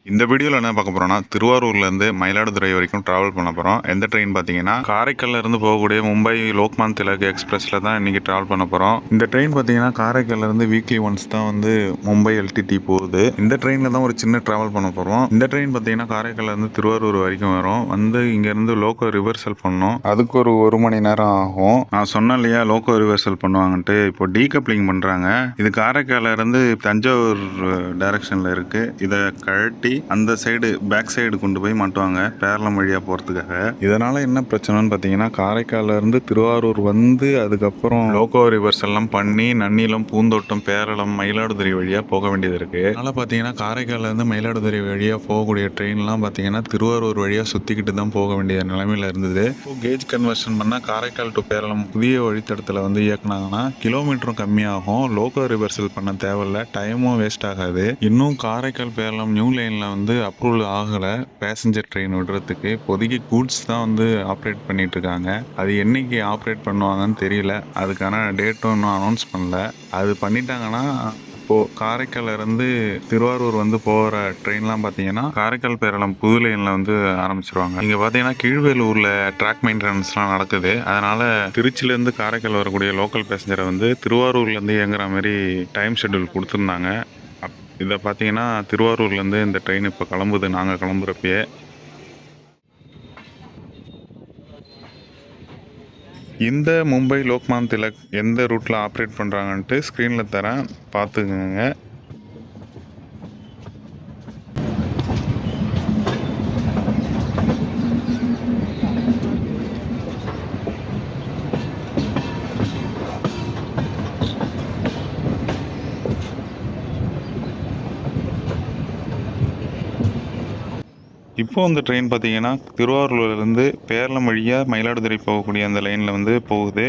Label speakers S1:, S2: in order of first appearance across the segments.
S1: இந்த வீடியோவில் என்ன பார்க்க போகிறோம்னா திருவாரூர்லேருந்து மயிலாடுதுறை வரைக்கும் ட்ராவல் பண்ண போகிறோம். எந்த ட்ரெயின் பார்த்தீங்கன்னா காரைக்கால்லேருந்து போகக்கூடிய மும்பை லோக்மான் திலக் எக்ஸ்பிரஸில் தான் இன்றைக்கி ட்ராவல் பண்ண போகிறோம். இந்த ட்ரெயின் பார்த்தீங்கன்னா காரைக்கால்லேருந்து வீக்லி ஒன்ஸ் தான் வந்து மும்பை எல்டிடி போகுது. இந்த ட்ரெயினில் தான் ஒரு சின்ன ட்ராவல் பண்ண போகிறோம். இந்த ட்ரெயின் பார்த்தீங்கன்னா காரைக்கால்லேருந்து திருவாரூர் வரைக்கும் வரும். வந்து இங்கேருந்து லோக்கோ ரிவர்சல் பண்ணோம். அதுக்கு ஒரு மணி நேரம் ஆகும். நான் சொன்னேன் இல்லையா லோக்கோ ரிவர்சல் பண்ணுவாங்கன்ட்டு. இப்போ டீகப்ளிங் பண்ணுறாங்க. இது காரைக்கால்லேருந்து தஞ்சாவூர் டைரக்ஷனில் இருக்குது. இதை கழட்டி அந்த சைடு பேக் சைடு கொண்டு போய் மாட்டுவாங்க பேரளம் வழியா போறதுக்காக. இதனால என்ன பிரச்சனைன்னு பார்த்தீங்கன்னா காரைக்கால்ல இருந்து திருவாரூர் வந்து அதுக்கப்புறம் லோக்கோ ரிவர்ஸ் எல்லாம் பண்ணி நன்னிலம், பூந்தோட்டம், பேரளம், மயிலாடுதுறை வழியா போக வேண்டியது இருக்கு. அதனால பார்த்தீங்கன்னா காரைக்கால்ல இருந்து மயிலாடுதுறை வழியா போகக்கூடிய ட்ரெயின்லாம் பார்த்தீங்கன்னா திருவாரூர் வழியா சுத்திக்கிட்டு தான் போக வேண்டிய நிலைமையில இருந்தது. இப்போ கேஜ் கன்வர்ஷன் பண்ணா காரைக்கால் டு பேரளம் புதிய வழித்தடத்தில் வந்து இயக்குனாங்கன்னா கிலோமீட்டரும் கம்மியாகும். லோக்கோ ரிவர்சல் பண்ண தேவையில்ல, டைமும் வேஸ்ட் ஆகாது. இன்னும் காரைக்கால் பேரளம் நியூ லைன் வந்து அப்ரூவல் ஆகலை பேசஞ்சர் ட்ரெயின் விடுறதுக்கு. இப்போதைக்கு கூட்ஸ் தான் வந்து ஆப்ரேட் பண்ணிட்டு இருக்காங்க. அது என்னைக்கு ஆப்ரேட் பண்ணுவாங்கன்னு தெரியல. அதுக்கான டேட்டும் இன்னும் அனௌன்ஸ் பண்ணல. அது பண்ணிட்டாங்கன்னா இப்போது காரைக்கால் இருந்து திருவாரூர் வந்து போகிற ட்ரெயின்லாம் பார்த்தீங்கன்னா காரைக்கால் பேரளம் புது லைனில் வந்து ஆரம்பிச்சிருவாங்க. இங்கே பார்த்தீங்கன்னா கீழ்வேலூரில் ட்ராக் மெயின்டெனன்ஸ்லாம் நடக்குது. அதனால் திருச்சியிலேருந்து காரைக்கால் வரக்கூடிய லோக்கல் பேசஞ்சரை வந்து திருவாரூர்லேருந்து இயங்குற மாதிரி டைம் ஷெட்யூல் கொடுத்துருந்தாங்க. இதை பார்த்தீங்கன்னா திருவாரூர்லேருந்து இந்த ட்ரெயின் இப்போ கிளம்புது. நாங்கள் கிளம்புறப்பயே இந்த மும்பை லோக்மான் திலக் எந்த ரூட்டில் ஆப்ரேட் பண்ணுறாங்கன்ட்டு ஸ்க்ரீனில் தரேன், பார்த்துக்கோங்க. இப்போ இந்த ட்ரெயின் பார்த்தீங்கன்னா திருவாரூர்லேருந்து பேரளம் வழியாக மயிலாடுதுறை போகக்கூடிய அந்த லைனில் வந்து போகுது.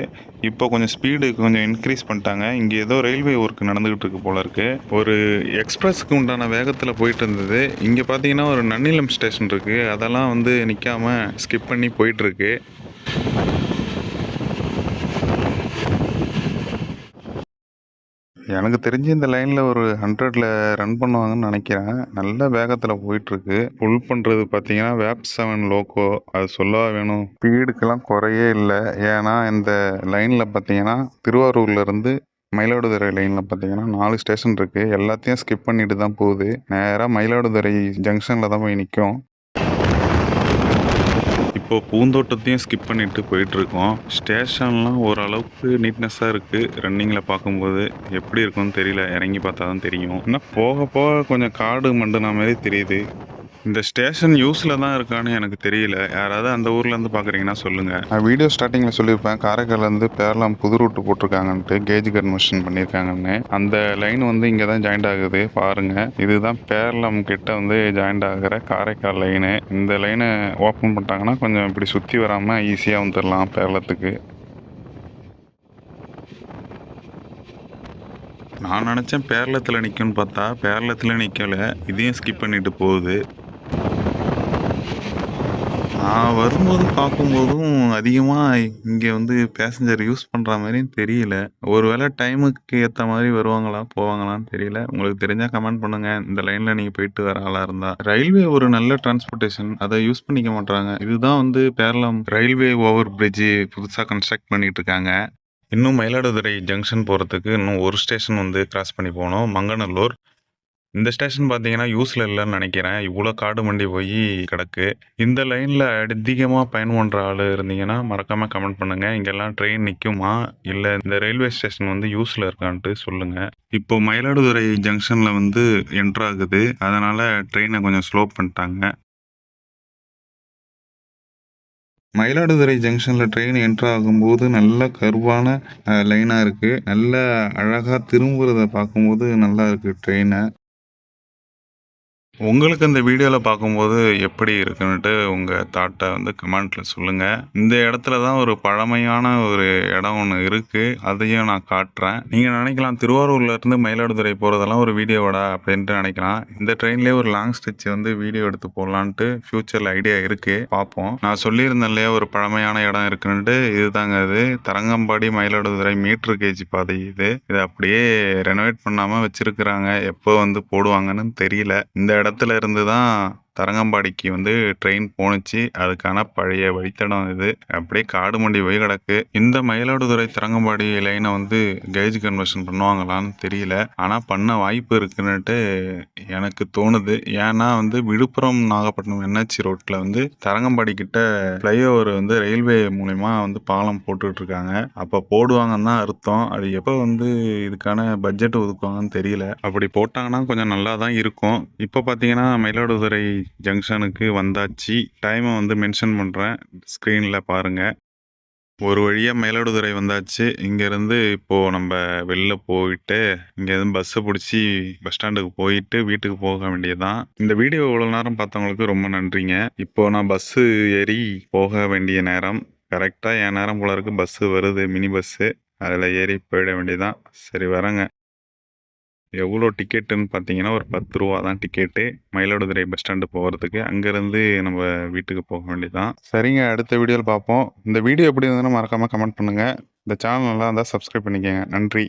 S1: இப்போ கொஞ்சம் ஸ்பீடு கொஞ்சம் இன்க்ரீஸ் பண்ணிட்டாங்க. இங்கே ஏதோ ரயில்வே ஒர்க் நடந்துக்கிட்டு இருக்கு போல இருக்குது. ஒரு எக்ஸ்பிரஸ்க்கு உண்டான வேகத்தில் போயிட்டு இருந்தது. இங்கே பார்த்தீங்கன்னா ஒரு நன்னிலம் ஸ்டேஷன் இருக்குது. அதெல்லாம் வந்து நிற்காம ஸ்கிப் பண்ணி போயிட்டுருக்கு. எனக்கு தெரிஞ்சு இந்த லைனில் ஒரு 100ல் ரன் பண்ணுவாங்கன்னு நினைக்கிறேன். நல்ல வேகத்தில் போயிட்டுருக்கு. புல் பண்ணுறது பார்த்தீங்கன்னா வேப் 7 லோக்கோ. அது சொல்லவா வேணும், ஸ்பீடுக்கெல்லாம் குறையே இல்லை. ஏன்னா இந்த லைனில் பார்த்தீங்கன்னா திருவாரூர்லேருந்து மயிலாடுதுறை லைனில் பார்த்தீங்கன்னா 4 ஸ்டேஷன் இருக்குது. எல்லாத்தையும் ஸ்கிப் பண்ணிட்டு தான் போகுது. நேராக மயிலாடுதுறை ஜங்ஷனில் தான் போய் நிற்கும். இப்போ பூந்தோட்டத்தையும் ஸ்கிப் பண்ணிட்டு போயிட்டுருக்கோம். ஸ்டேஷன்லாம் ஓரளவுக்கு நீட்னஸாக இருக்குது. ரன்னிங்கில் பார்க்கும்போது எப்படி இருக்கும்னு தெரியல, இறங்கி பார்த்தா தான் தெரியும். ஆனால் போக போக கொஞ்சம் காடு மண்டுன மாதிரி தெரியுது. இந்த ஸ்டேஷன் யூஸில் தான் இருக்கான்னு எனக்கு தெரியல. யாராவது அந்த ஊர்லேருந்து பார்க்குறீங்கன்னா சொல்லுங்கள். நான் வீடியோ ஸ்டார்டிங்கில் சொல்லியிருப்பேன் காரைக்கால்லேருந்து பேரளம் புது ரூட்டு போட்டிருக்காங்கன்ட்டு, கேஜ் கன்வர்ஷன் பண்ணியிருக்காங்கன்னு. அந்த லைன் வந்து இங்கே தான் ஜாயிண்ட் ஆகுது பாருங்கள். இதுதான் பேரளம் கிட்ட வந்து ஜாயிண்ட் ஆகிற காரைக்கால் லைனு. இந்த லைனை ஓப்பன் பண்ணிட்டாங்கன்னா கொஞ்சம் இப்படி சுற்றி வராமல் ஈஸியாக வந்துடலாம் பேரளத்துக்கு. நான் நினச்சேன் பேரளத்தில் நிற்கும்னு பார்த்தா பேரளத்தில் நிற்கலை. இதையும் ஸ்கிப் பண்ணிட்டு போகுது. நான் வரும்போது பார்க்கும்போதும் அதிகமாக இங்கே வந்து பேசஞ்சர் யூஸ் பண்ணுற மாதிரியும் தெரியல. ஒரு வேளை டைமுக்கு ஏற்ற மாதிரி வருவாங்களா போவாங்களான்னு தெரியல. உங்களுக்கு தெரிஞ்சால் கமெண்ட் பண்ணுங்கள். இந்த லைனில் நீங்கள் போயிட்டு வர ஆளாக இருந்தால். ரயில்வே ஒரு நல்ல டிரான்ஸ்போர்ட்டேஷன், அதை யூஸ் பண்ணிக்க மாட்டாங்க. இதுதான் வந்து பேரளம் ரயில்வே ஓவர் பிரிட்ஜு புதுசாக கன்ஸ்ட்ரக்ட் பண்ணிட்டு இருக்காங்க. இன்னும் மயிலாடுதுறை ஜங்ஷன் போகிறதுக்கு இன்னும் ஒரு ஸ்டேஷன் வந்து கிராஸ் பண்ணி போகணும், மங்கநல்லூர். இந்த ஸ்டேஷன் பார்த்தீங்கன்னா யூஸில் இல்லைன்னு நினைக்கிறேன். இவ்வளோ காடு மண்டி போய் கிடக்கு. இந்த லைனில் அதிகமாக பயணம் பண்ணுற ஆள் இருந்தீங்கன்னா மறக்காமல் கமெண்ட் பண்ணுங்கள். இங்கெல்லாம் ட்ரெயின் நிற்குமா இல்லை இந்த ரயில்வே ஸ்டேஷன் வந்து யூஸில் இருக்கான்ட்டு சொல்லுங்கள். இப்போ மயிலாடுதுறை ஜங்ஷனில் வந்து என்ட்ரு ஆகுது. அதனால் ட்ரெயினை கொஞ்சம் ஸ்லோ பண்ணிட்டாங்க. மயிலாடுதுறை ஜங்ஷனில் ட்ரெயின் என்ட்ரு ஆகும்போது நல்ல கர்வான லைனாக இருக்குது. நல்ல அழகாக திரும்புறதை பார்க்கும்போது நல்லா இருக்குது ட்ரெயினை. உங்களுக்கு இந்த வீடியோவில் பார்க்கும்போது எப்படி இருக்குன்னுட்டு உங்கள் தாட்டை வந்து கமெண்ட்டில் சொல்லுங்கள். இந்த இடத்துல தான் ஒரு பழமையான ஒரு இடம் ஒன்று இருக்குது. அதையும் நான் காட்டுறேன். நீங்கள் நினைக்கலாம் திருவாரூர்லேருந்து மயிலாடுதுறை போகிறதெல்லாம் ஒரு வீடியோடா அப்படின்ட்டு நினைக்கலாம். இந்த ட்ரெயின்லேயே ஒரு லாங் ஸ்ட்ரெச் வந்து வீடியோ எடுத்து போடலான்ட்டு ஃப்யூச்சரில் ஐடியா இருக்குது, பார்ப்போம். நான் சொல்லியிருந்தேன் இல்லையா ஒரு பழமையான இடம் இருக்குன்னுட்டு. இதுதாங்க அது தரங்கம்பாடி மயிலாடுதுறை மீட்ரு கேஜி பாதை. இதை அப்படியே ரெனோவேட் பண்ணாமல் வச்சுருக்குறாங்க. எப்போ வந்து போடுவாங்கன்னு தெரியல. இந்த இடத்துல இடத்துல இருந்து தான் தரங்கம்பாடிக்கு வந்து ட்ரெயின் போணுச்சு. அதுக்கான பழைய வழித்தடம் இது. அப்படியே காடு மண்டி போய் கிடக்கு. இந்த மயிலாடுதுறை தரங்கம்பாடி லைனை வந்து கேஜ் கன்வர்ஷன் பண்ணுவாங்களான்னு தெரியல. ஆனால் பண்ண வாய்ப்பு இருக்குன்னுட்டு எனக்கு தோணுது. ஏன்னா வந்து விழுப்புரம் நாகப்பட்டினம் என்ஹெச் ரோட்டில் வந்து தரங்கம்பாடி கிட்ட ஃப்ளைஓவர் வந்து ரயில்வே மூலிமா வந்து பாலம் போட்டுட்டு இருக்காங்க. அப்போ போடுவாங்கன்னு தான் அர்த்தம். அது எப்போ வந்து இதுக்கான பட்ஜெட் ஒதுக்குவாங்கன்னு தெரியல. அப்படி போட்டாங்கன்னா கொஞ்சம் நல்லா தான் இருக்கும். இப்போ பார்த்தீங்கன்னா மயிலாடுதுறை ஜங்ஷனுக்கு வந்தாச்சு. டைமை வந்து மென்ஷன் பண்ணுறேன், ஸ்க்ரீனில் பாருங்கள். ஒரு வழியாக மயிலாடுதுறை வந்தாச்சு. இங்கேருந்து இப்போது நம்ம வெளில போயிட்டு இங்கேருந்து பஸ்ஸை பிடிச்சி பஸ் ஸ்டாண்டுக்கு போயிட்டு வீட்டுக்கு போக வேண்டியதுதான். இந்த வீடியோ இவ்வளோ நேரம் பார்த்தவங்களுக்கு ரொம்ப நன்றிங்க. இப்போது நான் பஸ்ஸு ஏறி போக வேண்டிய நேரம். கரெக்டாக என் நேரம் போல இருக்குது. பஸ்ஸு வருது, மினி பஸ்ஸு. அதில் ஏறி போயிட வேண்டியதுதான். சரி வரேங்க. எவ்வளோ டிக்கெட்டுன்னு பார்த்தீங்கன்னா ஒரு 10 ரூபா தான் டிக்கெட்டு மயிலாடுதுறை பஸ் ஸ்டாண்டு போகிறதுக்கு. அங்கேருந்து நம்ம வீட்டுக்கு போக வேண்டியதுதான். சரிங்க, அடுத்த வீடியோவில் பார்ப்போம். இந்த வீடியோ எப்படி இருந்ததுன்னு மறக்காமல் கமெண்ட் பண்ணுங்கள். இந்த சேனல் நல்லா இருந்தால் சப்ஸ்கிரைப் பண்ணிக்கோங்க. நன்றி.